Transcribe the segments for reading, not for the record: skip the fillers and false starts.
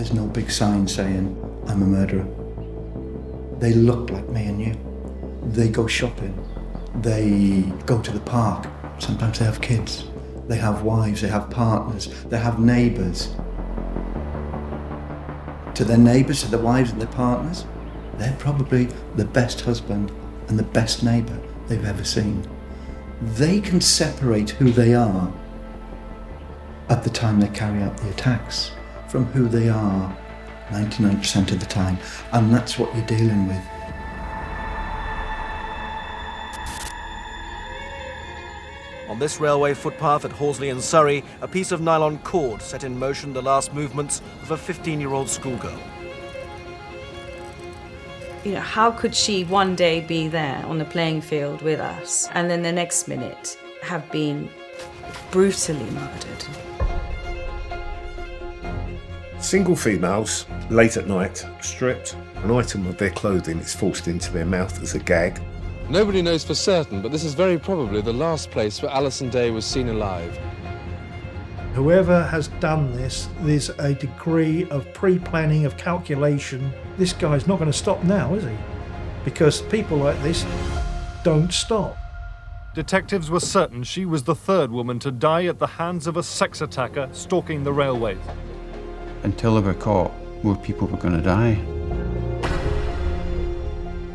There's no big sign saying, I'm a murderer. They look like me and you. They go shopping. They go to the park. Sometimes they have kids. They have wives, they have partners, they have neighbours. To their neighbours, to their wives and their partners, they're probably the best husband and the best neighbour they've ever seen. They can separate who they are at the time they carry out the attacks from who they are 99% of the time, and that's what you're dealing with. On this railway footpath at Horsley in Surrey, a piece of nylon cord set in motion the last movements of a 15-year-old schoolgirl. You know, how could she one day be there on the playing field with us and then the next minute have been brutally murdered? Single females, late at night, stripped, an item of their clothing is forced into their mouth as a gag. Nobody knows for certain, but this is very probably the last place where Alison Day was seen alive. Whoever has done this, there's a degree of pre-planning, of calculation. This guy's not going to stop now, is he? Because people like this don't stop. Detectives were certain she was the third woman to die at the hands of a sex attacker stalking the railways. Until they were caught, more people were going to die.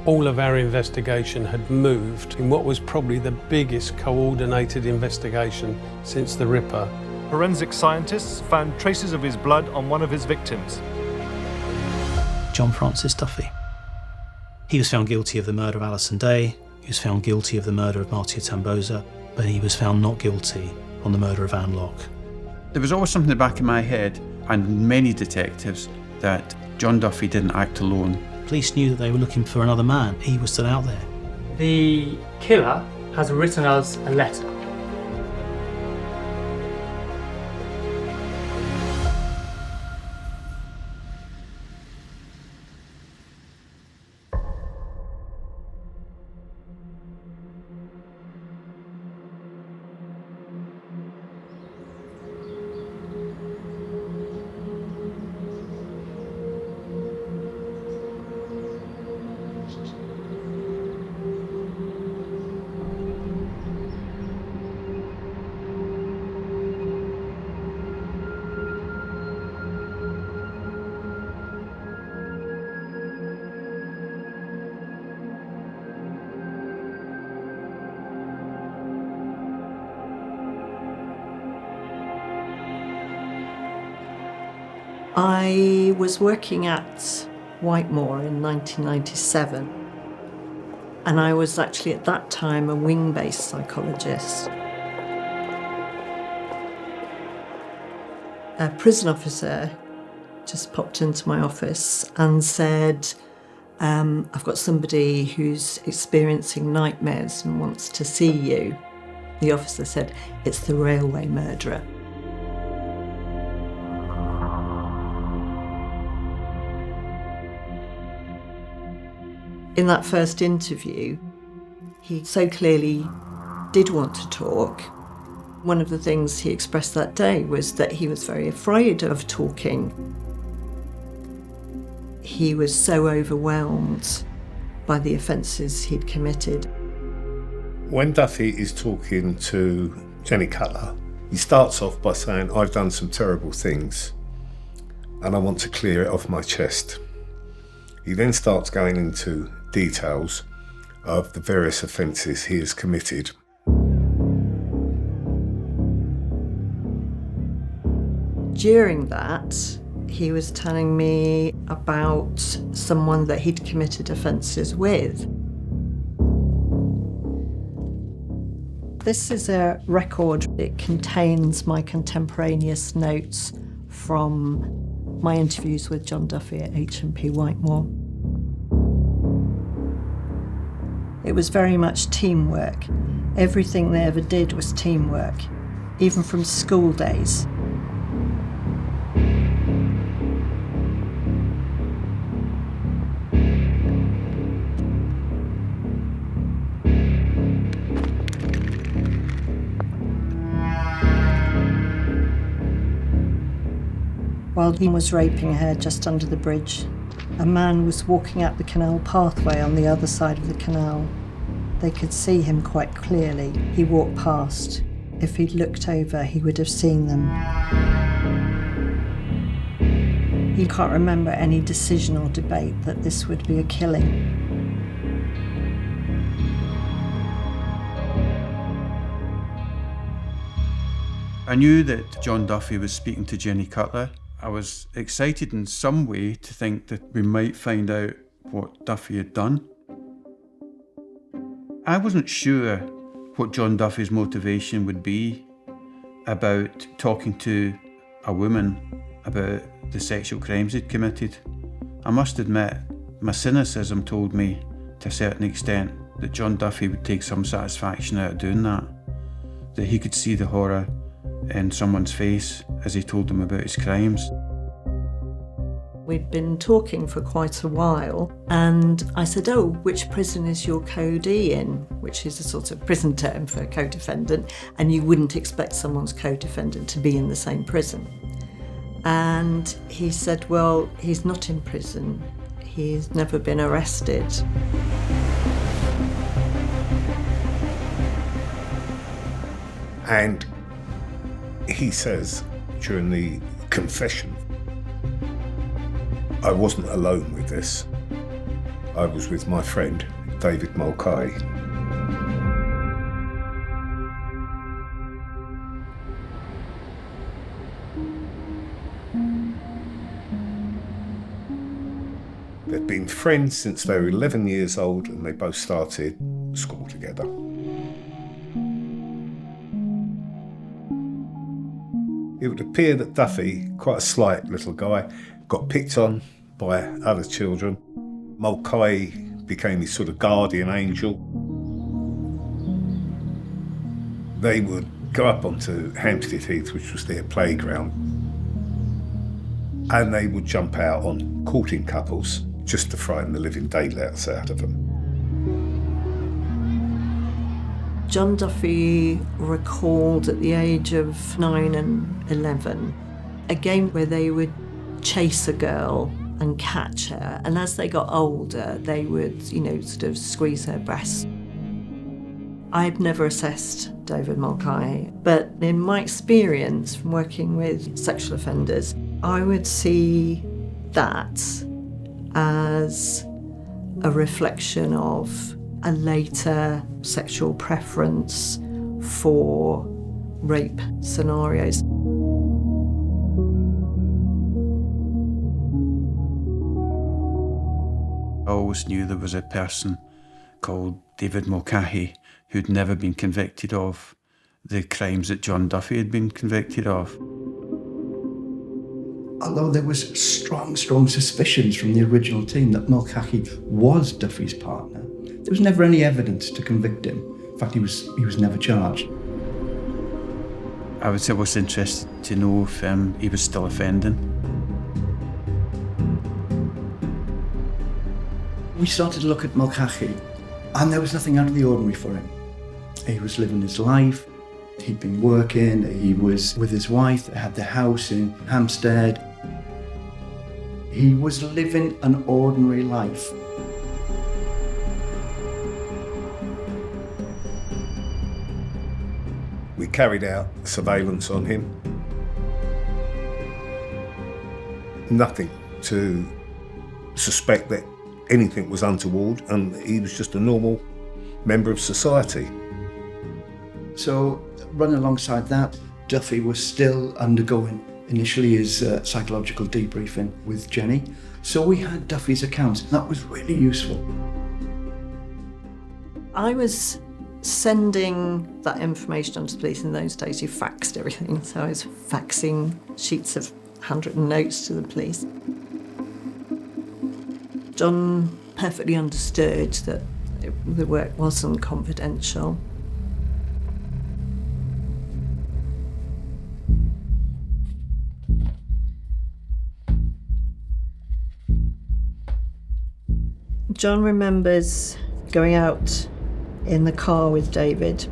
All of our investigation had moved in what was probably the biggest coordinated investigation since the Ripper. Forensic scientists found traces of his blood on one of his victims. John Duffy. He was found guilty of the murder of Alison Day, he was found guilty of the murder of Martia Tamboza, but he was found not guilty on the murder of Anne Locke. There was always something in the back of my head, and many detectives, that John Duffy didn't act alone. Police knew that they were looking for another man. He was still out there. The killer has written us a letter. I was working at Whitemoor in 1997, and I was actually at that time a wing-based psychologist. A prison officer just popped into my office and said, I've got somebody who's experiencing nightmares and wants to see you. The officer said, it's the railway murderer. In that first interview, he so clearly did want to talk. One of the things he expressed that day was that he was very afraid of talking. He was so overwhelmed by the offences he'd committed. When Duffy is talking to Jenny Cutler, he starts off by saying, I've done some terrible things and I want to clear it off my chest. He then starts going into details of the various offences he has committed. During that, he was telling me about someone that he'd committed offences with. This is a record. It contains my contemporaneous notes from my interviews with John Duffy at H&P Whitemoor. It was very much teamwork. Everything they ever did was teamwork, even from school days. While he was raping her just under the bridge, a man was walking up the canal pathway on the other side of the canal. They could see him quite clearly. He walked past. If he'd looked over, he would have seen them. He can't remember any decision or debate that this would be a killing. I knew that John Duffy was speaking to Jenny Cutler. I was excited in some way to think that we might find out what Duffy had done. I wasn't sure what John Duffy's motivation would be about talking to a woman about the sexual crimes he'd committed. I must admit, my cynicism told me, to a certain extent, that John Duffy would take some satisfaction out of doing that he could see the horror in someone's face as he told them about his crimes. We'd been talking for quite a while, and I said, "Oh, which prison is your code E in?" Which is a sort of prison term for a co-defendant, and you wouldn't expect someone's co-defendant to be in the same prison. And he said, "Well, he's not in prison. He's never been arrested." And he says during the confession, I wasn't alone with this. I was with my friend, David Mulcahy. They'd been friends since they were 11 years old, and they both started school together. It would appear that Duffy, quite a slight little guy, got picked on by other children. Mulcahy became his sort of guardian angel. They would go up onto Hampstead Heath, which was their playground, and they would jump out on courting couples just to frighten the living daylights out of them. John Duffy recalled at the age of 9 and 11 a game where they would chase a girl and catch her, and as they got older they would, sort of squeeze her breasts. I've never assessed David Mulcahy, but in my experience from working with sexual offenders, I would see that as a reflection of a later sexual preference for rape scenarios. I always knew there was a person called David Mulcahy who'd never been convicted of the crimes that John Duffy had been convicted of. Although there was strong suspicions from the original team that Mulcahy was Duffy's partner, there was never any evidence to convict him. In fact, he was never charged. I would say I was interested to know if he was still offending. We started to look at Mulcahy, and there was nothing out of the ordinary for him. He was living his life, he'd been working, he was with his wife, they had their house in Hampstead. He was living an ordinary life. We carried out surveillance on him. Nothing to suspect that anything was untoward, and he was just a normal member of society. So, run alongside that, Duffy was still undergoing initially his psychological debriefing with Jenny. So we had Duffy's accounts. That was really useful. I was sending that information on to the police. In those days, you faxed everything. So I was faxing sheets of handwritten notes to the police. John perfectly understood that the work wasn't confidential. John remembers going out in the car with David.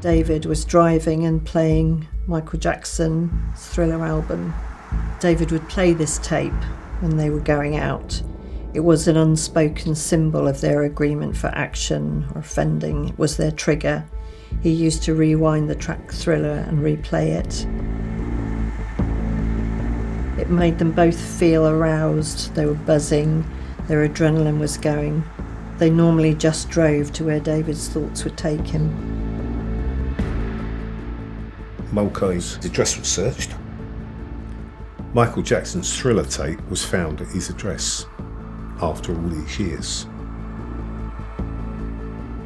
David was driving and playing Michael Jackson's Thriller album. David would play this tape when they were going out. It was an unspoken symbol of their agreement for action or offending. It was their trigger. He used to rewind the track Thriller and replay it. It made them both feel aroused. They were buzzing. Their adrenaline was going. They normally just drove to where David's thoughts would take him. Mulcahy's address was searched. Michael Jackson's Thriller tape was found at his address after all these years.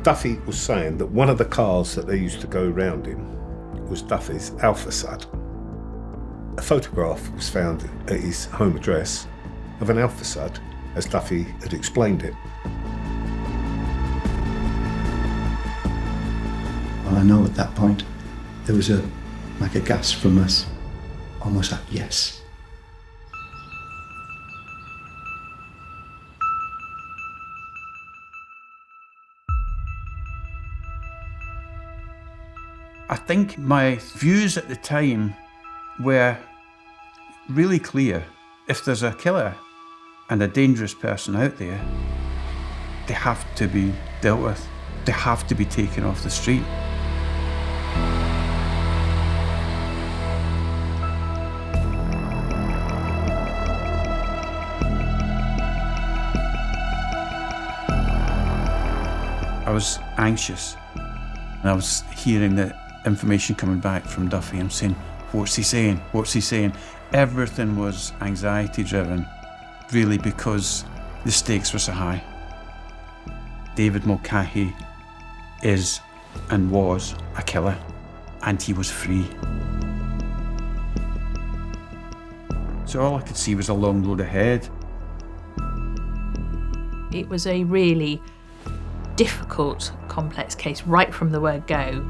Duffy was saying that one of the cars that they used to go round in was Duffy's Alpha Sud. A photograph was found at his home address of an Alpha Sud as Duffy had explained it. Well, I know at that point there was a gasp from us, almost like yes. I think my views at the time were really clear. If there's a killer and a dangerous person out there, they have to be dealt with. They have to be taken off the street. I was anxious. I was hearing the information coming back from Duffy. I'm saying, what's he saying? What's he saying? Everything was anxiety driven, really, because the stakes were so high. David Mulcahy is and was a killer, and he was free. So all I could see was a long road ahead. It was a really difficult, complex case right from the word go.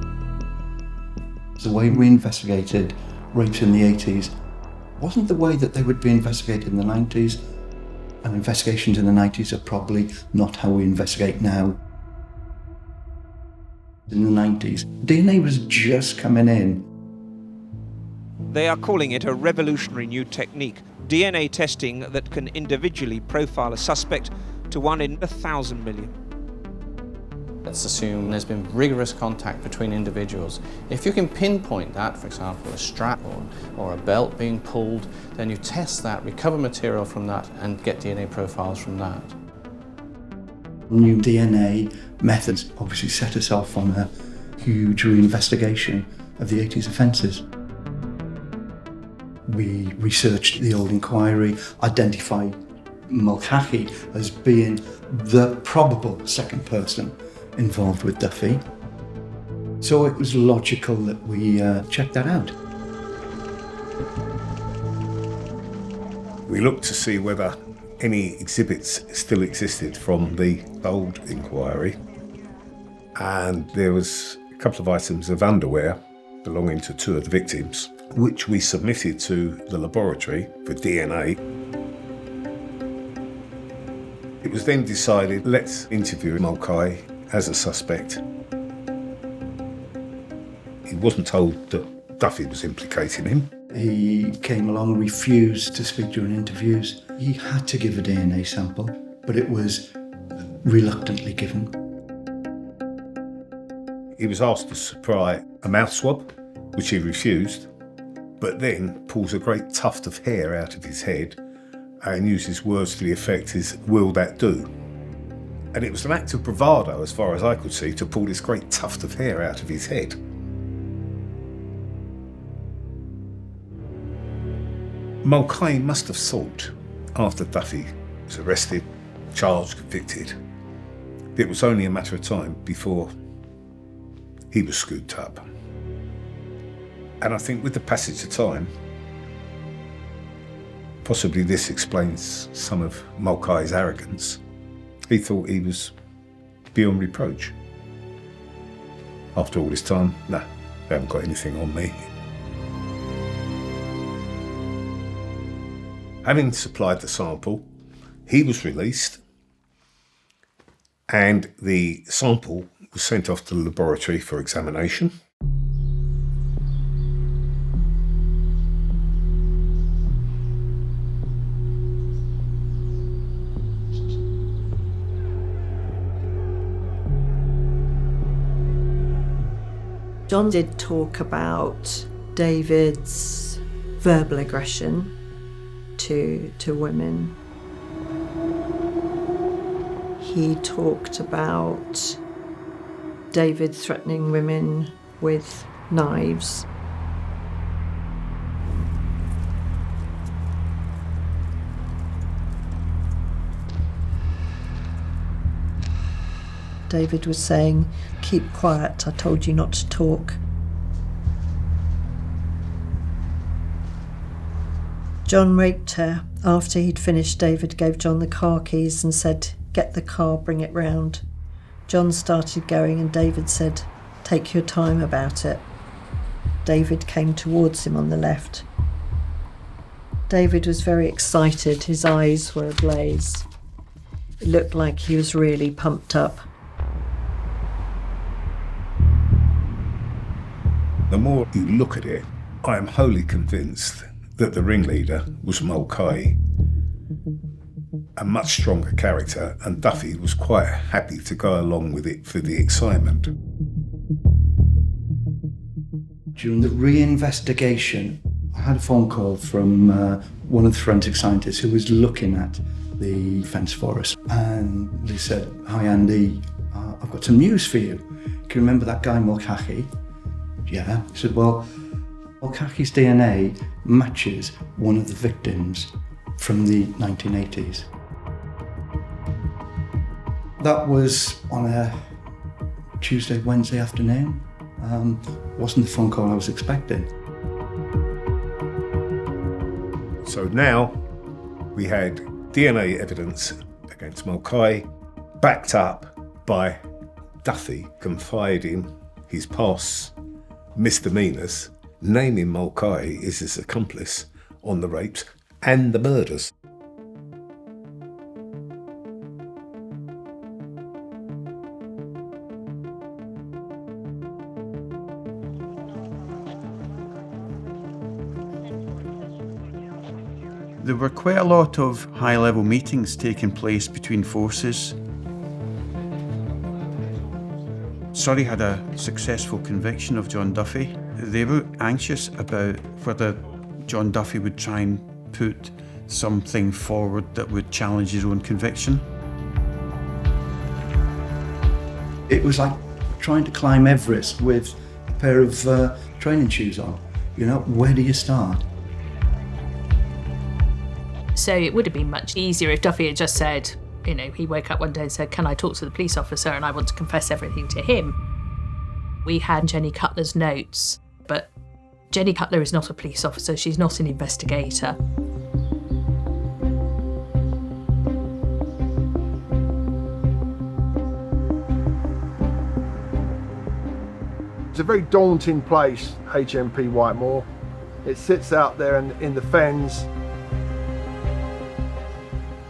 The way we investigated rapes in the 80s wasn't the way that they would be investigated in the 90s, and investigations in the 90s are probably not how we investigate now. In the 90s, DNA was just coming in. They are calling it a revolutionary new technique, DNA testing that can individually profile a suspect to 1 in 1,000 million. Let's assume there's been rigorous contact between individuals. If you can pinpoint that, for example, a strap or a belt being pulled, then you test that, recover material from that, and get DNA profiles from that. New DNA methods obviously set us off on a huge reinvestigation of the 80s offences. We researched the old inquiry, identified Mulcahy as being the probable second person involved with Duffy. So it was logical that we checked that out. We looked to see whether any exhibits still existed from the old inquiry, and there was a couple of items of underwear belonging to 2 of the victims, which we submitted to the laboratory for DNA. It was then decided, let's interview Mulcahy as a suspect. He wasn't told that Duffy was implicating him. He came along, refused to speak during interviews. He had to give a DNA sample, but it was reluctantly given. He was asked to supply a mouth swab, which he refused, but then pulls a great tuft of hair out of his head and uses words to the effect is, "Will that do?" And it was an act of bravado, as far as I could see, to pull this great tuft of hair out of his head. Mulcahy must have thought, after Duffy was arrested, charged, convicted, it was only a matter of time before he was scooped up. And I think with the passage of time, possibly this explains some of Mulcahy's arrogance. He thought he was beyond reproach. After all this time, nah, they haven't got anything on me. Having supplied the sample, he was released, and the sample was sent off to the laboratory for examination. John did talk about David's verbal aggression to women. He talked about David threatening women with knives. David was saying, "Keep quiet, I told you not to talk." John raped her. After he'd finished, David gave John the car keys and said, "Get the car, bring it round." John started going and David said, "Take your time about it." David came towards him on the left. David was very excited, his eyes were ablaze. It looked like he was really pumped up. The more you look at it, I am wholly convinced that the ringleader was Mulcahy, a much stronger character, and Duffy was quite happy to go along with it for the excitement. During the reinvestigation, I had a phone call from one of the forensic scientists who was looking at the fence for us, and they said, "Hi Andy, I've got some news for you. Can you remember that guy Mulcahy?" Yeah. He said, "Well, Mulcahy's DNA matches one of the victims from the 1980s. That was on a Tuesday, Wednesday afternoon. Wasn't the phone call I was expecting. So now we had DNA evidence against Mulcahy, backed up by Duffy confiding his past misdemeanours, naming Mulcahy as his accomplice on the rapes and the murders. There were quite a lot of high-level meetings taking place between forces. Surrey had a successful conviction of John Duffy. They were anxious about whether John Duffy would try and put something forward that would challenge his own conviction. It was like trying to climb Everest with a pair of training shoes on. You know, where do you start? So it would have been much easier if Duffy had just said, you know, he woke up one day and said, "Can I talk to the police officer and I want to confess everything to him." We had Jenny Cutler's notes, but Jenny Cutler is not a police officer, she's not an investigator. It's a very daunting place, HMP Whitemoor. It sits out there in the fens.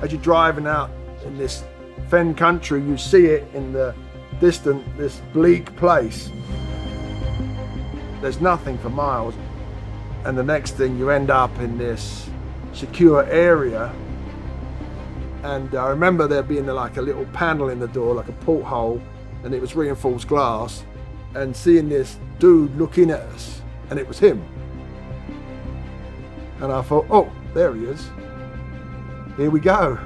As you're driving out in this fen country, you see it in the distance, this bleak place. There's nothing for miles. And the next thing, you end up in this secure area. And I remember there being like a little panel in the door, like a porthole, and it was reinforced glass. And seeing this dude looking at us, and it was him. And I thought, oh, there he is. Here we go.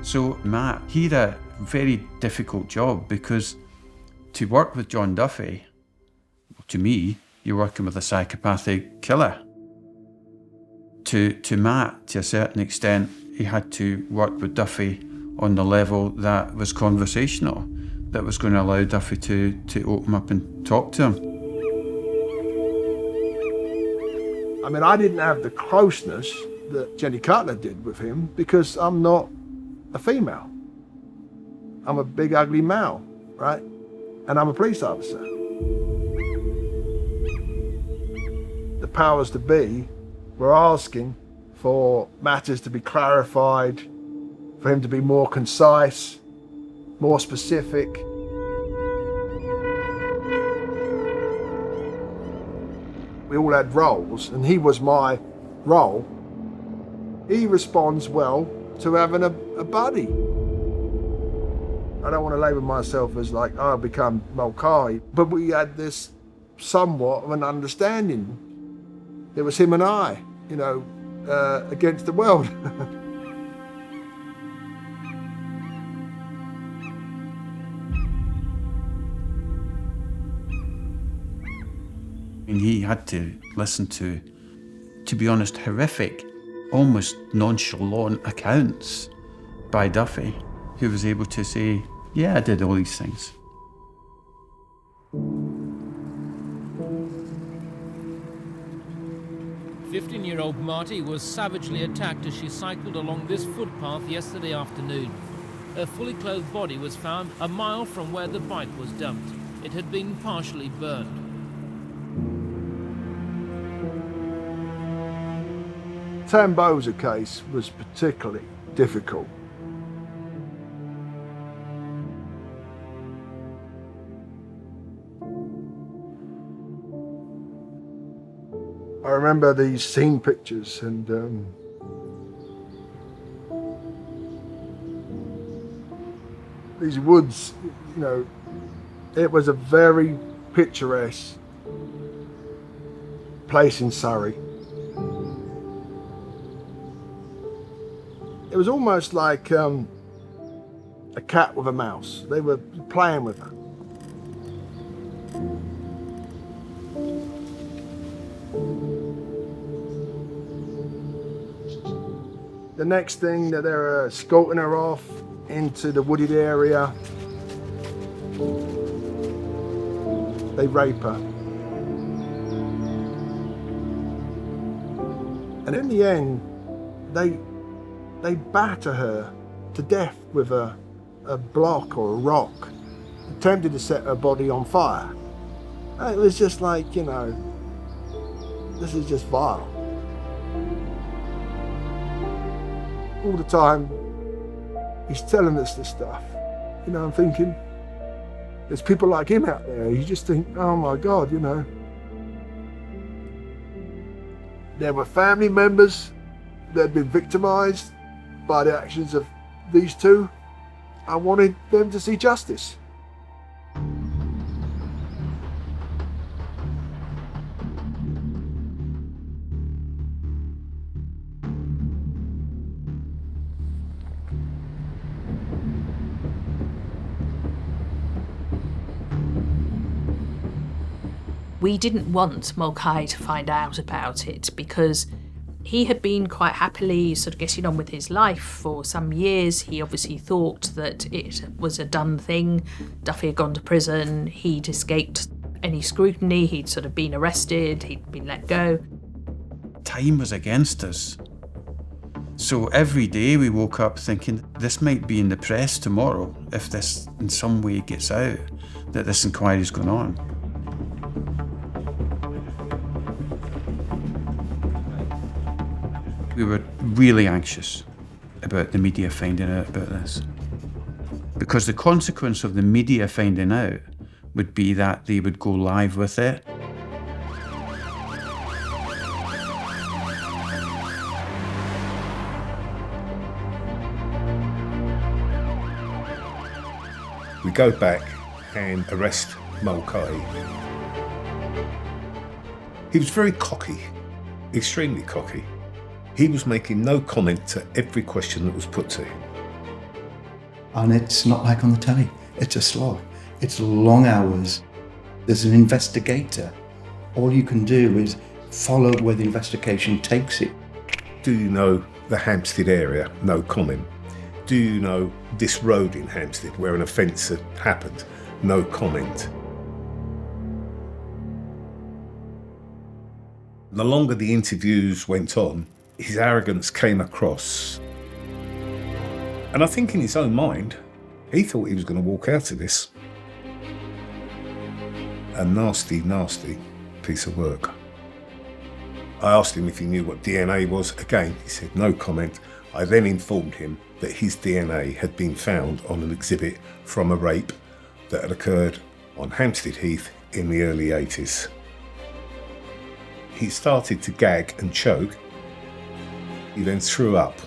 So Matt, he had a very difficult job because to work with John Duffy, to me, you're working with a psychopathic killer. To Matt, to a certain extent, he had to work with Duffy on the level that was conversational, that was going to allow Duffy to open up and talk to him. I mean, I didn't have the closeness that Jenny Cutler did with him because I'm not a female. I'm a big, ugly male, right? And I'm a police officer. The powers to be were asking for matters to be clarified, for him to be more concise, more specific. We all had roles, and he was my role. He responds well to having a buddy. I don't want to label myself as like, oh, I've become Mulcahy, but we had this somewhat of an understanding. It was him and I, you know, against the world. And he had to listen to be honest, horrific, almost nonchalant accounts by Duffy, who was able to say, yeah, I did all these things. 15-year-old Marty was savagely attacked as she cycled along this footpath yesterday afternoon. Her fully clothed body was found a mile from where the bike was dumped. It had been partially burned. Tamboza case was particularly difficult. I remember these scene pictures and these woods, you know, it was a very picturesque place in Surrey. It was almost like a cat with a mouse. They were playing with her. The next thing that they're escorting her off into the wooded area. They rape her. And in the end, they batter her to death with a block or a rock, attempted to set her body on fire. And it was just like, you know, this is just vile. All the time, he's telling us this stuff. You know, I'm thinking, there's people like him out there. You just think, oh my God, you know. There were family members that had been victimised by the actions of these two. I wanted them to see justice. We didn't want Mulcahy to find out about it because he had been quite happily sort of getting on with his life for some years. He obviously thought that it was a done thing. Duffy had gone to prison, he'd escaped any scrutiny, he'd sort of been arrested, he'd been let go. Time was against us. So every day we woke up thinking, this might be in the press tomorrow if this in some way gets out, that this inquiry's going on. We were really anxious about the media finding out about this, because the consequence of the media finding out would be that they would go live with it. We go back and arrest Mulcahy. He was very cocky, extremely cocky. He was making no comment to every question that was put to him. And it's not like on the telly. It's a slog. It's long hours. There's an investigator. All you can do is follow where the investigation takes it. Do you know the Hampstead area? No comment. Do you know this road in Hampstead where an offence had happened? No comment. The longer the interviews went on, his arrogance came across. And I think in his own mind, he thought he was going to walk out of this. A nasty, nasty piece of work. I asked him if he knew what DNA was. Again, he said no comment. I then informed him that his DNA had been found on an exhibit from a rape that had occurred on Hampstead Heath in the early 80s. He started to gag and choke. He then threw up,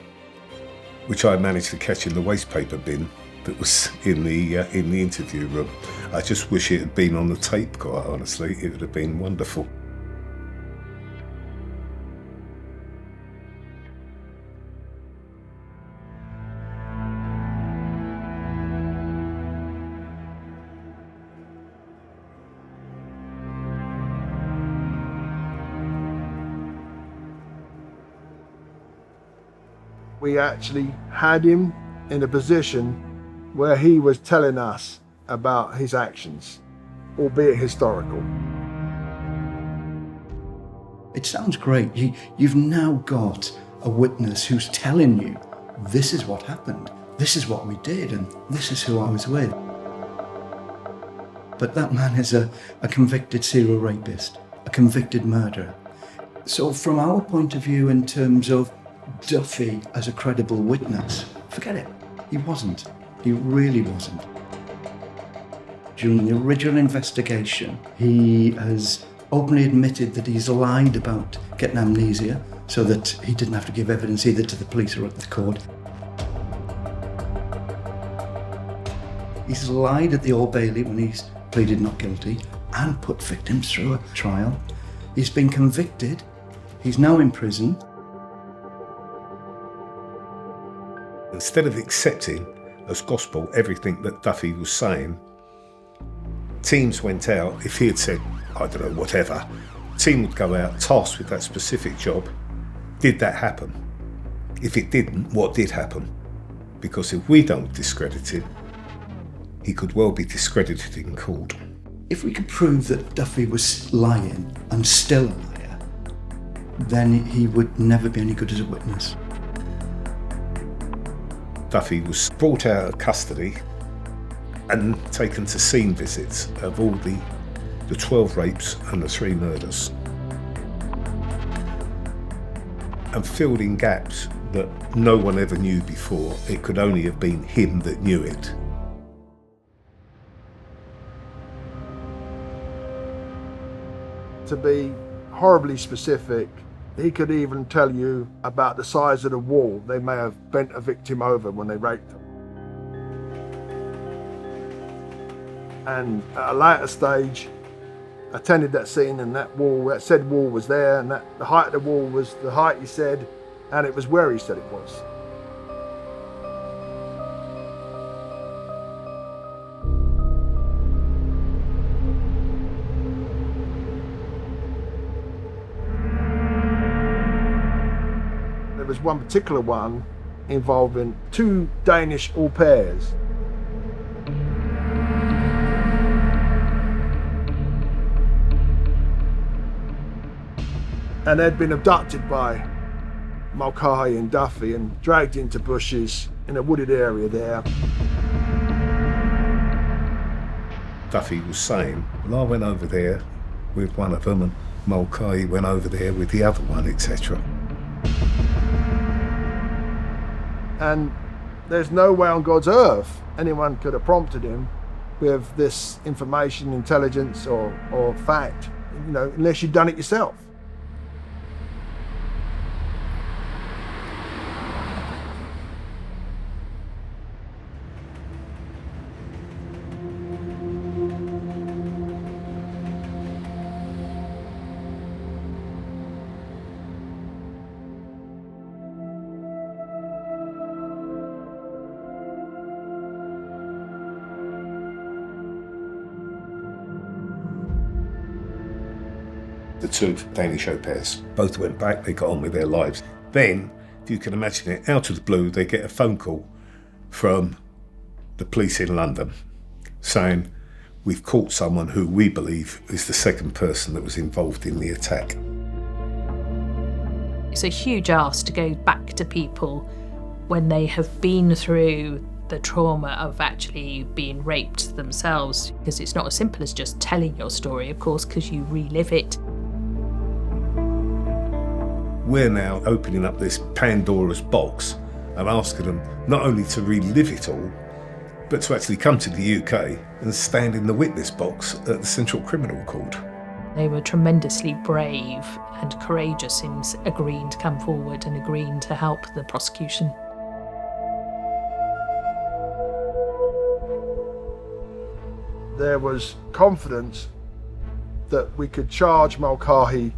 which I managed to catch in the waste paper bin that was in the interview room. I just wish it had been on the tape, quite honestly. It would have been wonderful. We actually had him in a position where he was telling us about his actions, albeit historical. It sounds great. You've now got a witness who's telling you, this is what happened, this is what we did, and this is who I was with. But that man is a convicted serial rapist, a convicted murderer. So from our point of view in terms of Duffy as a credible witness, forget it. He wasn't. He really wasn't. During the original investigation, he has openly admitted that he's lied about getting amnesia so that he didn't have to give evidence either to the police or at the court. He's lied at the Old Bailey when he's pleaded not guilty and put victims through a trial. He's been convicted. He's now in prison. Instead of accepting as gospel everything that Duffy was saying, teams went out. If he had said, I don't know, whatever, team would go out tasked with that specific job. Did that happen? If it didn't, what did happen? Because if we don't discredit him, he could well be discredited in court. If we could prove that Duffy was lying and still a liar, then he would never be any good as a witness. Duffy was brought out of custody and taken to scene visits of all the 12 rapes and the 3 murders, and filled in gaps that no one ever knew before. It could only have been him that knew it. To be horribly specific, he could even tell you about the size of the wall they may have bent a victim over when they raped them. And at a later stage, attended that scene, and that said wall was there, and that the height of the wall was the height he said, and it was where he said it was. There was one particular one involving 2 Danish au pairs. And they'd been abducted by Mulcahy and Duffy and dragged into bushes in a wooded area there. Duffy was saying, well, I went over there with one of them and Mulcahy went over there with the other one, etc. And there's no way on God's earth anyone could have prompted him with this information, intelligence or fact, unless you'd done it yourself. The 2 Danish au pairs both went back, they got on with their lives. Then, if you can imagine it, out of the blue, they get a phone call from the police in London saying, we've caught someone who we believe is the second person that was involved in the attack. It's a huge ask to go back to people when they have been through the trauma of actually being raped themselves, because it's not as simple as just telling your story, of course, because you relive it. We're now opening up this Pandora's box and asking them not only to relive it all, but to actually come to the UK and stand in the witness box at the Central Criminal Court. They were tremendously brave and courageous in agreeing to come forward and agreeing to help the prosecution. there was confidence that we could charge Mulcahy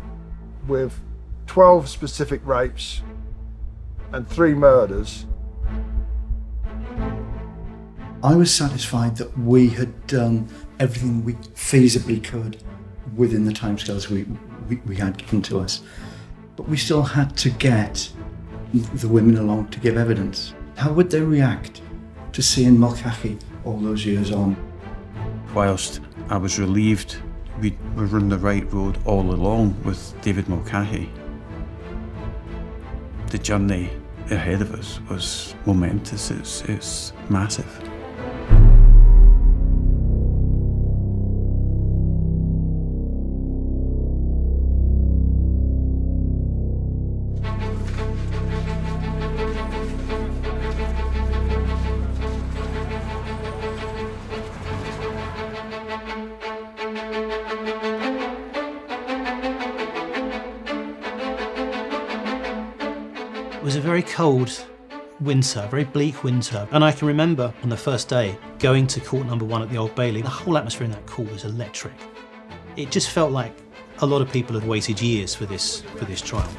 with 12 specific rapes and 3 murders. I was satisfied that we had done everything we feasibly could within the timescales we had given to us. But we still had to get the women along to give evidence. How would they react to seeing Mulcahy all those years on? Whilst I was relieved we were on the right road all along with David Mulcahy, the journey ahead of us was momentous. It's massive. It was a very cold winter, very bleak winter. And I can remember on the first day going to court number 1 at the Old Bailey. The whole atmosphere in that court was electric. It just felt like a lot of people had waited years for this trial.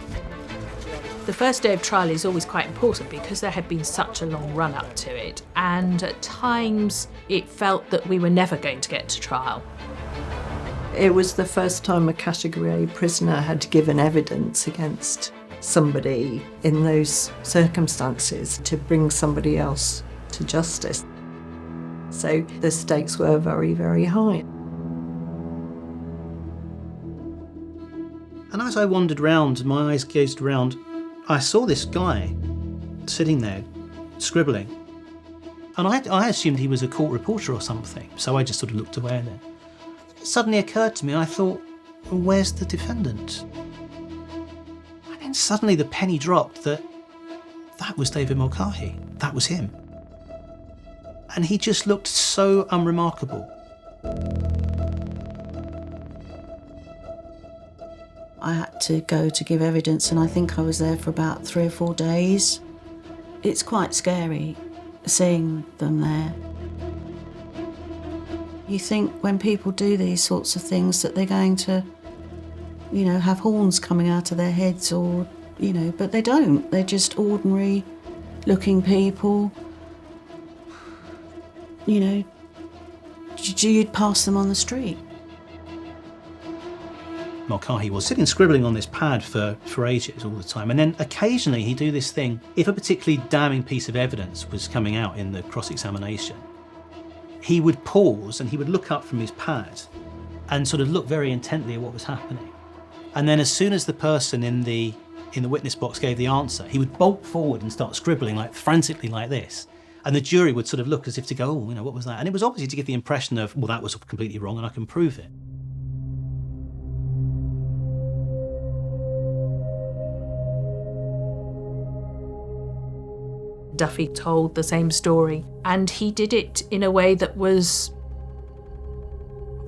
The first day of trial is always quite important because there had been such a long run up to it, and at times it felt that we were never going to get to trial. It was the first time a Category A prisoner had given evidence against somebody in those circumstances to bring somebody else to justice. So the stakes were very, very high. And as I wandered round, my eyes gazed around, I saw this guy sitting there, scribbling. And I assumed he was a court reporter or something, so I just sort of looked away, and then it suddenly occurred to me, I thought, well, where's the defendant? And then suddenly the penny dropped that was David Mulcahy, that was him. And he just looked so unremarkable. I had to go to give evidence, and I think I was there for about 3 or 4 days. It's quite scary seeing them there. You think when people do these sorts of things that they're going to, have horns coming out of their heads or, but they don't. They're just ordinary looking people. You'd pass them on the street. Mulcahy was sitting scribbling on this pad for ages all the time, and then occasionally he'd do this thing. If a particularly damning piece of evidence was coming out in the cross-examination, he would pause and he would look up from his pad and sort of look very intently at what was happening. And then as soon as the person in the witness box gave the answer, he would bolt forward and start scribbling frantically like this. And the jury would sort of look as if to go, what was that? And it was obviously to give the impression of, well, that was completely wrong and I can prove it. Duffy told the same story, and he did it in a way that was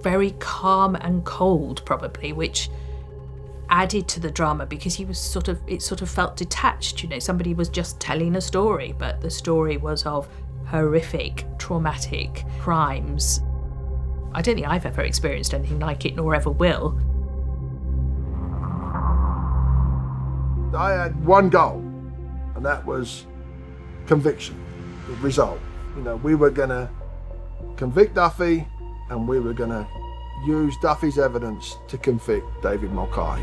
very calm and cold, probably, which added to the drama because it sort of felt detached. Somebody was just telling a story, but the story was of horrific, traumatic crimes. I don't think I've ever experienced anything like it, nor ever will. I had one goal, and that was conviction, the result. We were going to convict Duffy, and we were going to use Duffy's evidence to convict David Mulcahy.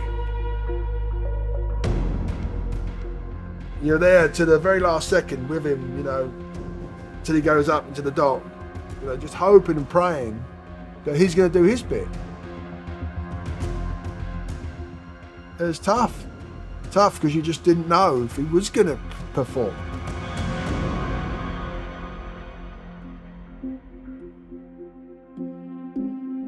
You're there to the very last second with him, till he goes up into the dock, just hoping and praying that he's going to do his bit. It was tough because you just didn't know if he was going to perform.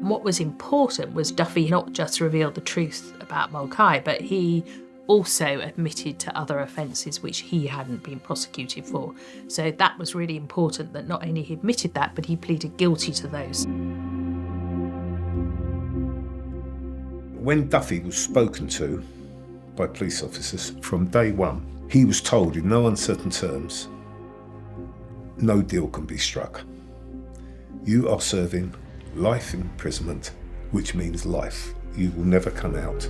What was important was Duffy not just revealed the truth about Mulcahy, but he also admitted to other offences which he hadn't been prosecuted for. So that was really important, that not only he admitted that, but he pleaded guilty to those. When Duffy was spoken to by police officers from day one, he was told in no uncertain terms, no deal can be struck. You are serving life imprisonment, which means life. You will never come out.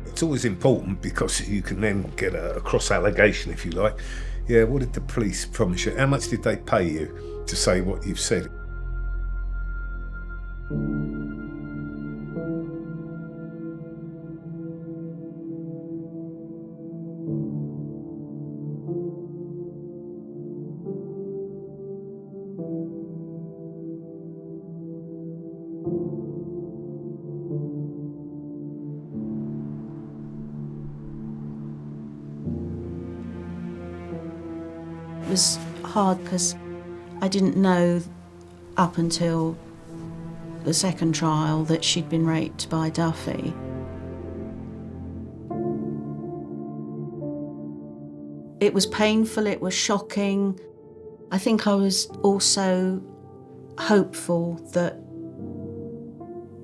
It's always important because you can then get a cross-allegation, if you like. Yeah, what did the police promise you? How much did they pay you to say what you've said? It was hard because I didn't know up until the second trial that she'd been raped by Duffy. It was painful, it was shocking. I think I was also hopeful that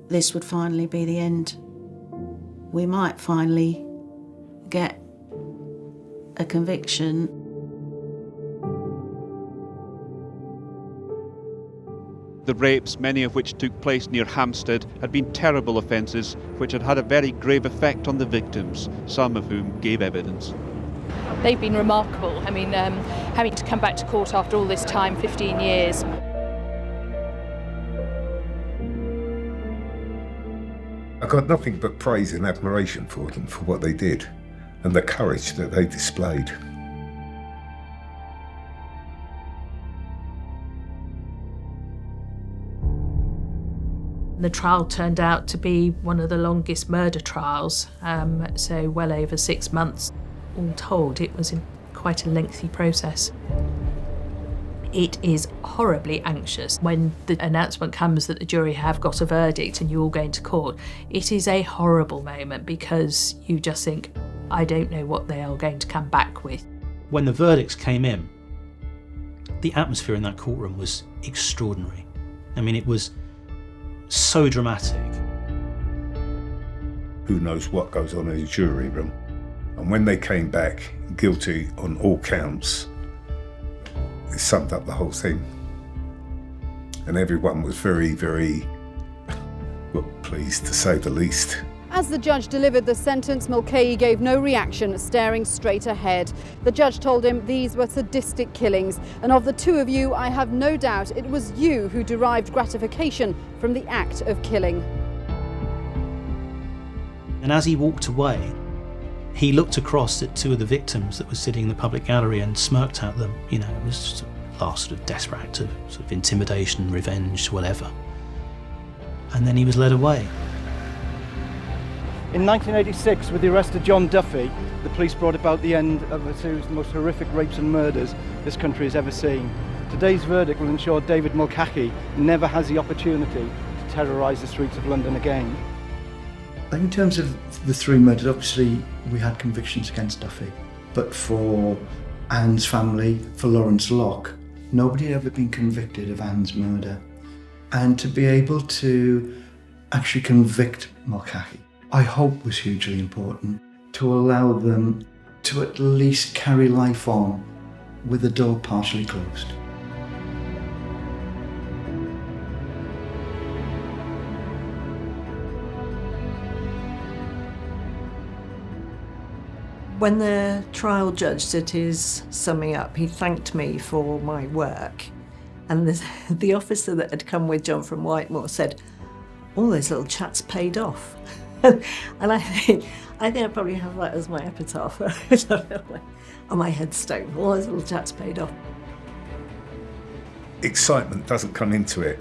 this would finally be the end. We might finally get a conviction. The rapes, many of which took place near Hampstead, had been terrible offences which had had a very grave effect on the victims, some of whom gave evidence. They've been remarkable. I mean, having to come back to court after all this time, 15 years. I got nothing but praise and admiration for them for what they did and the courage that they displayed. The trial turned out to be one of the longest murder trials, so well over 6 months. All told, it was quite a lengthy process. It is horribly anxious when the announcement comes that the jury have got a verdict and you're all going to court. It is a horrible moment because you just think, I don't know what they are going to come back with. When the verdicts came in, the atmosphere in that courtroom was extraordinary. I mean, it was so dramatic. Who knows what goes on in a jury room? And when they came back guilty on all counts, it summed up the whole thing. And everyone was very, very, well, pleased to say the least. As the judge delivered the sentence, Mulcahy gave no reaction, staring straight ahead. The judge told him these were sadistic killings, and of the two of you, I have no doubt it was you who derived gratification from the act of killing. And as he walked away, he looked across at two of the victims that were sitting in the public gallery and smirked at them. You know, it was just a last sort of desperate act of sort of intimidation, revenge, whatever. And then he was led away. In 1986, with the arrest of John Duffy, the police brought about the end of a series of the most horrific rapes and murders this country has ever seen. Today's verdict will ensure David Mulcahy never has the opportunity to terrorise the streets of London again. In terms of the three murders, obviously we had convictions against Duffy, but for Anne's family, for Lawrence Locke, nobody had ever been convicted of Anne's murder. And to be able to actually convict Mulcahy, I hope was hugely important, to allow them to at least carry life on with the door partially closed. When the trial judge did his summing up, he thanked me for my work. And the officer that had come with John from Whitemore said, all those little chats paid off. And I think I probably have that as my epitaph on my headstone. All those little chats paid off. Excitement doesn't come into it.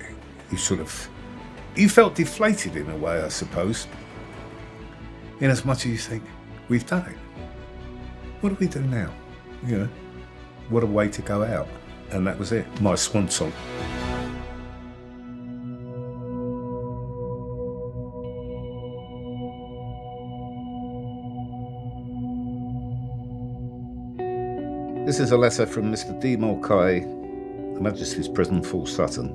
You felt deflated in a way, I suppose. In as much as you think, we've done it. What do we do now? You know, what a way to go out. And that was it, my swan song. This is a letter from Mr. D. Mulcahy, Her Majesty's Prison, Full Sutton.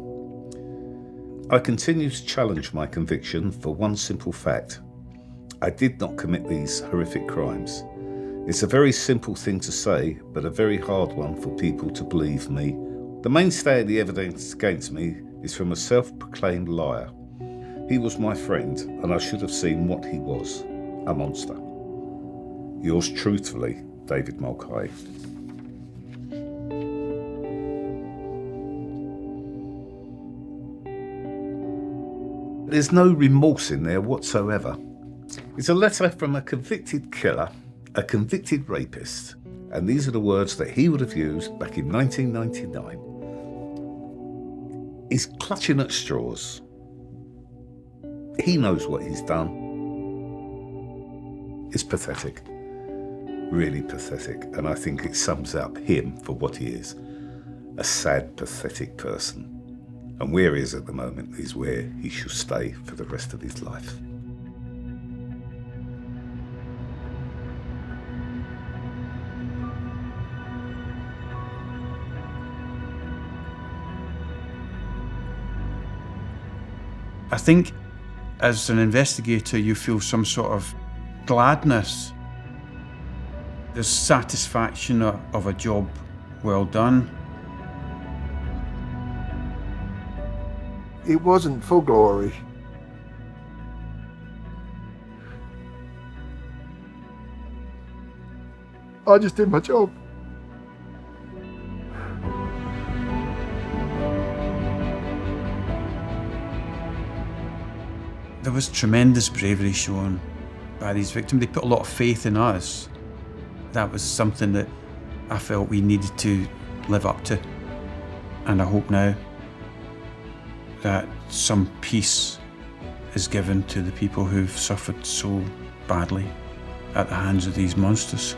I continue to challenge my conviction for one simple fact. I did not commit these horrific crimes. It's a very simple thing to say, but a very hard one for people to believe me. The mainstay of the evidence against me is from a self-proclaimed liar. He was my friend, and I should have seen what he was, a monster. Yours truthfully, David Mulcahy. There's no remorse in there whatsoever. It's a letter from a convicted killer, a convicted rapist, and these are the words that he would have used back in 1999. He's clutching at straws. He knows what he's done. It's pathetic, really pathetic, and I think it sums up him for what he is, a sad, pathetic person. And where he is at the moment is where he should stay for the rest of his life. I think as an investigator you feel some sort of gladness. There's satisfaction of a job well done. It wasn't for glory. I just did my job. There was tremendous bravery shown by these victims. They put a lot of faith in us. That was something that I felt we needed to live up to. And I hope now that some peace is given to the people who've suffered so badly at the hands of these monsters.